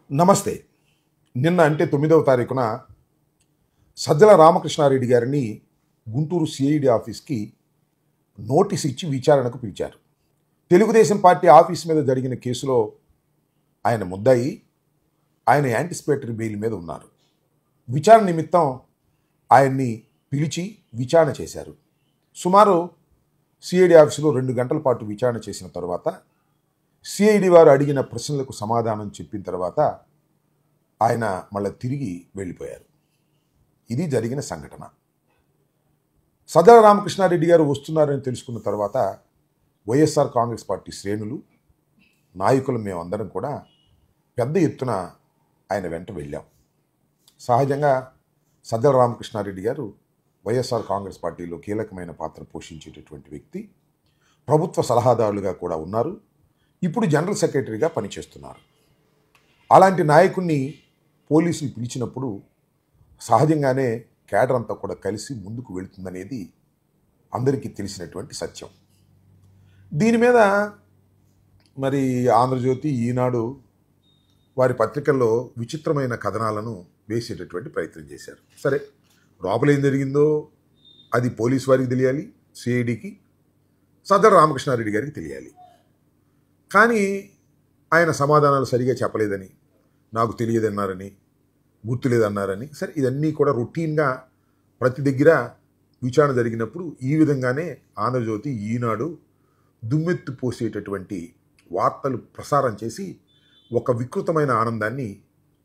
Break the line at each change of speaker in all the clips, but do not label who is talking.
నమస్తే. నిన్న అంటే 9వ తారీఖున సజ్జల రామకృష్ణారెడ్డి గారిని గుంటూరు సిఐడి ఆఫీస్‌కి నోటీస్ ఇచ్చి విచారణకు పిలిచారు. తెలుగుదేశం పార్టీ ఆఫీస్ మీద జరిగిన కేసులో ఆయన ముద్దాయి. ఆయన యాంటిసిపేటరీ బెయిల్ మీద ఉన్నారు. విచారణ నిమిత్తం ఆయన్ని పిలిచి విచారణ చేశారు. సుమారు సిఐడి ఆఫీసులో 2 గంటల పాటు విచారణ చేసిన తర్వాత సిఐడి వారు అడిగిన ప్రశ్నలకు సమాధానం చెప్పిన తర్వాత ఆయన మళ్ళీ తిరిగి వెళ్ళిపోయారు. ఇది జరిగిన సంఘటన. సజ్జల రామకృష్ణారెడ్డి గారు వస్తున్నారని తెలుసుకున్న తర్వాత వైఎస్ఆర్ కాంగ్రెస్ పార్టీ శ్రేణులు, నాయకులు మేమందరం కూడా పెద్ద ఎత్తున ఆయన వెంట వెళ్ళాం. సహజంగా సజ్జల రామకృష్ణారెడ్డి గారు వైఎస్ఆర్ కాంగ్రెస్ పార్టీలో కీలకమైన పాత్ర పోషించేటటువంటి వ్యక్తి. ప్రభుత్వ సలహాదారులుగా కూడా ఉన్నారు. ఇప్పుడు జనరల్ సెక్రటరీగా పనిచేస్తున్నారు. అలాంటి నాయకుడిని పోలీసులు పిలిచినప్పుడు సహజంగానే కేడర్ అంతా కూడా కలిసి ముందుకు వెళుతుందనేది అందరికీ తెలిసినటువంటి సత్యం. దీని మీద మరి ఆంధ్రజ్యోతి, ఈనాడు వారి పత్రికల్లో విచిత్రమైన కథనాలను వేసేటటువంటి ప్రయత్నం చేశారు. సరే, లోపల ఏం జరిగిందో అది పోలీసు వారికి తెలియాలి, సిఐడికి, సజ్జల రామకృష్ణారెడ్డి గారికి తెలియాలి. కానీ ఆయన సమాధానాలు సరిగా చెప్పలేదని, నాకు తెలియదన్నారని, గుర్తులేదన్నారని, సరే ఇవన్నీ కూడా రొటీన్గా ప్రతి దగ్గర విచారణ జరిగినప్పుడు ఈ విధంగానే ఆంధ్రజ్యోతి, ఈనాడు దుమ్మెత్తు పోసేటటువంటి వార్తలు ప్రసారం చేసి ఒక వికృతమైన ఆనందాన్ని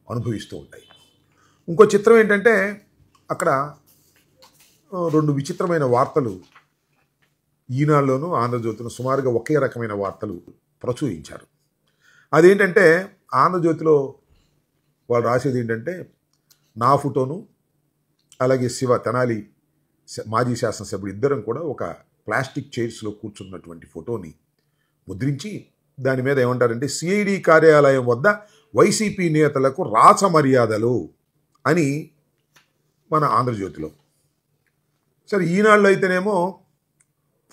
అనుభవిస్తూ ఉంటాయి. ఇంకో చిత్రం ఏంటంటే అక్కడ 2 విచిత్రమైన వార్తలు ఈనాడులోనూ ఆంధ్రజ్యోతిలో సుమారుగా ఒకే రకమైన వార్తలు ప్రచురించారు. అదేంటంటే ఆంధ్రజ్యోతిలో వాళ్ళు రాసేది ఏంటంటే నా ఫోటోను, అలాగే శివ తెనాలి మాజీ శాసనసభ్యుడు ఇద్దరం కూడా ఒక ప్లాస్టిక్ చైర్స్లో కూర్చున్నటువంటి ఫోటోని ముద్రించి దాని మీద ఏమంటారంటే సిఐడి కార్యాలయం వద్ద వైసీపీ నేతలకు రాచ మర్యాదలు అని మన ఆంధ్రజ్యోతిలో. సరే, ఈనాడులో అయితేనేమో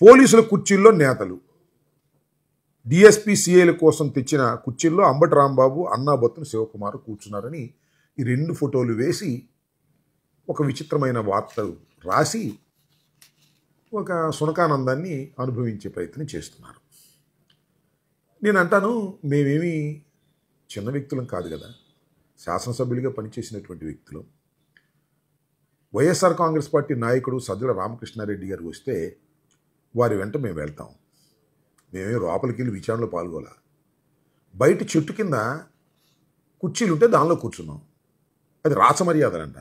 పోలీసుల కుర్చీల్లో నేతలు, డిఎస్పీ సిఐల కోసం తెచ్చిన కుర్చీల్లో అంబటి రాంబాబు, అన్నాబొత్తున శివకుమార్ కూర్చున్నారని ఈ 2 ఫోటోలు వేసి ఒక విచిత్రమైన వార్తలు రాసి ఒక సునకానందాన్ని అనుభవించే ప్రయత్నం చేస్తున్నారు. నేను అంటాను, మేమేమి చిన్న వ్యక్తులం కాదు కదా, శాసనసభ్యులుగా పనిచేసినటువంటి వ్యక్తులు. వైఎస్ఆర్ కాంగ్రెస్ పార్టీ నాయకుడు సజ్జల రామకృష్ణారెడ్డి గారు వస్తే వారి వెంట మేము వెళ్తాం. మేమే లోపలికి వెళ్ళి విచారణలో పాల్గొలా. బయట చెట్టు కింద కుర్చీలు ఉంటే దానిలో కూర్చున్నాం. అది రాచమర్యాదలంట.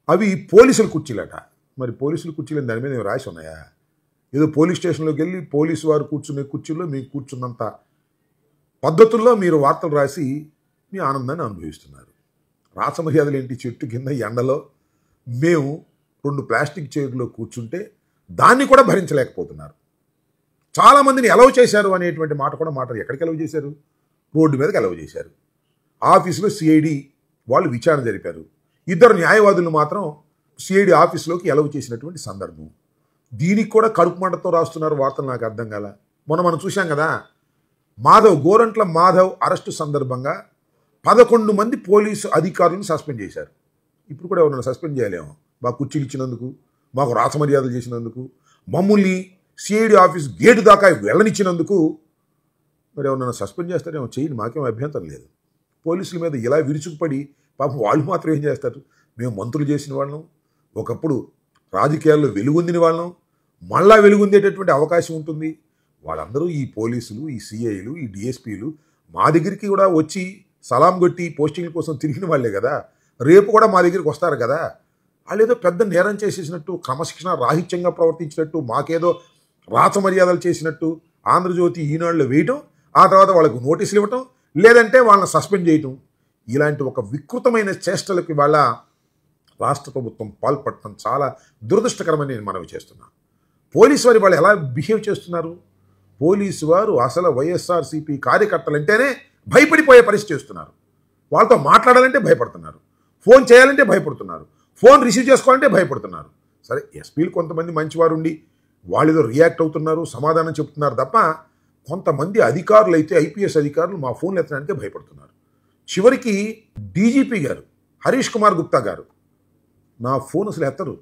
అవి పోలీసుల కుర్చీలట. మరి పోలీసుల కుర్చీలు దాని మీద రాసి ఉన్నాయా? ఏదో పోలీస్ స్టేషన్లోకి వెళ్ళి పోలీసు వారు కూర్చునే కుర్చీల్లో మీకు కూర్చున్నంత పద్ధతుల్లో మీరు వార్తలు రాసి మీ ఆనందాన్ని అనుభవిస్తున్నారు. రాచమర్యాదలు ఏంటి? చెట్టు కింద ఎండలో మేము 2 ప్లాస్టిక్ చైర్లో కూర్చుంటే దాన్ని కూడా భరించలేకపోతున్నారు. చాలామందిని ఎలవ్ చేశారు అనేటువంటి మాట కూడా మాట. ఎక్కడికి ఎలవ్ చేశారు? రోడ్డు మీదకి ఎలవ్ చేశారు. ఆఫీసులో సిఐడి వాళ్ళు విచారణ జరిపారు. 2 న్యాయవాదులు మాత్రం సిఐడి ఆఫీసులోకి ఎలవ్ చేసినటువంటి సందర్భం. దీనికి కూడా కడుపు మంటతో రాస్తున్నారు వార్తలు. నాకు అర్థం కాల. మనం చూసాం కదా, గోరంట్ల మాధవ్ అరెస్టు సందర్భంగా 11 మంది పోలీసు అధికారులను సస్పెండ్ చేశారు. ఇప్పుడు కూడా ఎవరైనా సస్పెండ్ చేయలేమో? మాకు కుర్చీలు ఇచ్చినందుకు, మాకు రాచమర్యాదలు చేసినందుకు, మమ్మల్ని సిఐడి ఆఫీస్ గేటు దాకా వెళ్ళనిచ్చినందుకు మరి ఎవరైనా సస్పెండ్ చేస్తారేమో? చేయండి, మాకేం అభ్యంతరం లేదు. పోలీసుల మీద ఇలా విరుచుకుపడి పాపం వాళ్ళు మాత్రం ఏం చేస్తారు? మేము మంత్రులు చేసిన వాళ్ళం, ఒకప్పుడు రాజకీయాల్లో వెలుగొందిన వాళ్ళం, మళ్ళా వెలుగొందేటటువంటి అవకాశం ఉంటుంది. వాళ్ళందరూ ఈ పోలీసులు, ఈ సిఐలు, ఈ డిఎస్పీలు మా దగ్గరికి కూడా వచ్చి సలాం కొట్టి పోస్టింగ్ల కోసం తిరిగిన వాళ్ళే కదా. రేపు కూడా మా దగ్గరికి వస్తారు కదా. వాళ్ళు ఏదో పెద్ద నేరం చేసేసినట్టు, క్రమశిక్షణ రాహిత్యంగా ప్రవర్తించినట్టు, మాకేదో రాచమర్యాదలు చేసినట్టు ఆంధ్రజ్యోతి, ఈనాడులో వేయటం, ఆ తర్వాత వాళ్ళకు నోటీసులు ఇవ్వటం, లేదంటే వాళ్ళని సస్పెండ్ చేయటం, ఇలాంటి ఒక వికృతమైన చేష్టలకు వాళ్ళ రాష్ట్ర ప్రభుత్వం పాల్పడటం చాలా దురదృష్టకరమని నేను మనవి చేస్తున్నాను. పోలీసు వారు వాళ్ళు ఎలా బిహేవ్ చేస్తున్నారు? పోలీసు వారు అసలు వైఎస్ఆర్సీపీ కార్యకర్తలంటేనే భయపడిపోయే పరిస్థితి చేస్తున్నారు. వాళ్ళతో మాట్లాడాలంటే భయపడుతున్నారు, ఫోన్ చేయాలంటే భయపడుతున్నారు, ఫోన్ రిసీవ్ చేసుకోవాలంటే భయపడుతున్నారు. సరే, ఎస్పీలు కొంతమంది మంచివారు ఉండి వాళ్ళు ఏదో రియాక్ట్ అవుతున్నారు, సమాధానం చెప్తున్నారు తప్ప కొంతమంది అధికారులు అయితే, ఐపీఎస్ అధికారులు మా ఫోన్లు ఎత్తడానికే భయపడుతున్నారు. చివరికి డీజీపీ గారు హరీష్ కుమార్ గుప్తా గారు నా ఫోన్ అసలు ఎత్తరు.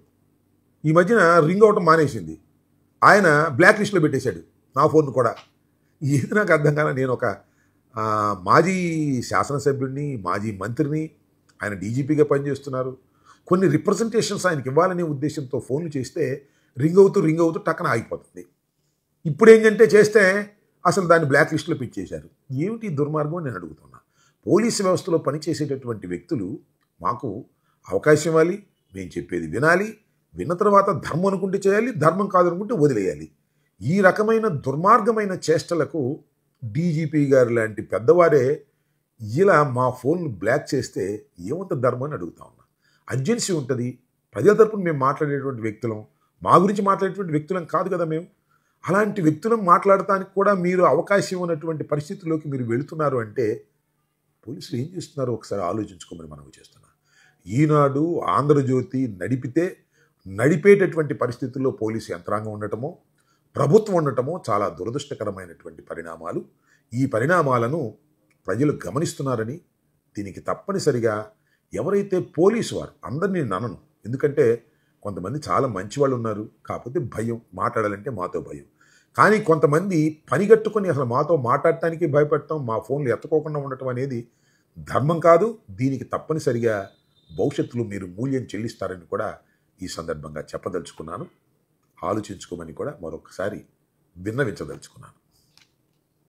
ఈ మధ్యన రింగ్ అవటం మానేసింది. ఆయన బ్లాక్ లిస్ట్లో పెట్టేశాడు నా ఫోన్ కూడా. ఏది నాకు అర్థం కాల. నేను ఒక మాజీ శాసనసభ్యుడిని, మాజీ మంత్రిని, ఆయన డీజీపీగా పనిచేస్తున్నారు. కొన్ని రిప్రజెంటేషన్స్ ఆయనకి ఇవ్వాలనే ఉద్దేశంతో ఫోన్లు చేస్తే రింగ్ అవుతూ టక్కన ఆగిపోతుంది. ఇప్పుడు ఏంటంటే చేస్తే అసలు దాన్ని బ్లాక్ లిస్ట్లో పెట్టేశారు. ఏమిటి దుర్మార్గం అని నేను అడుగుతున్నా. పోలీసు వ్యవస్థలో పనిచేసేటటువంటి వ్యక్తులు మాకు అవకాశం ఇవ్వాలి, మేము చెప్పేది వినాలి, విన్న తర్వాత ధర్మం అనుకుంటే చేయాలి, ధర్మం కాదనుకుంటే వదిలేయాలి. ఈ రకమైన దుర్మార్గమైన చేష్టలకు డీజీపీ గారు లాంటి పెద్దవారే ఇలా మా ఫోన్లు బ్లాక్ చేస్తే ఏమంత ధర్మం అని అడుగుతా ఉన్నా. అర్జెన్సీ ఉంటుంది. ప్రజల తరపున మేము మాట్లాడేటువంటి వ్యక్తులం, మా గురించి మాట్లాడేటువంటి వ్యక్తులం కాదు కదా మేము. అలాంటి వ్యక్తులం మాట్లాడటానికి కూడా మీరు అవకాశం ఉన్నటువంటి పరిస్థితుల్లోకి మీరు వెళుతున్నారు అంటే పోలీసులు ఏం చేస్తున్నారో ఒకసారి ఆలోచించుకోమని మనవి చేస్తున్నా. ఈనాడు, ఆంధ్రజ్యోతి నడిపేటటువంటి పరిస్థితుల్లో పోలీసు యంత్రాంగం ఉండటమో, ప్రభుత్వం ఉండటమో చాలా దురదృష్టకరమైనటువంటి పరిణామాలు. ఈ పరిణామాలను ప్రజలు గమనిస్తున్నారని, దీనికి తప్పనిసరిగా ఎవరైతే పోలీసు వారు, అందరినీ ననను, ఎందుకంటే కొంతమంది చాలా మంచి వాళ్ళు ఉన్నారు, కాకపోతే భయం, మాట్లాడాలంటే మాతో భయం. కానీ కొంతమంది పనిగట్టుకొని అసలు మాతో మాట్లాడటానికి భయపడటం, మా ఫోన్లు ఎత్తుకోకుండా ఉండటం అనేది ధర్మం కాదు. దీనికి తప్పనిసరిగా భవిష్యత్తులో మీరు మూల్యం చెల్లిస్తారని కూడా ఈ సందర్భంగా చెప్పదలుచుకున్నాను. ఆలోచించుకోమని కూడా మరొకసారి విన్నవించదలుచుకున్నాను.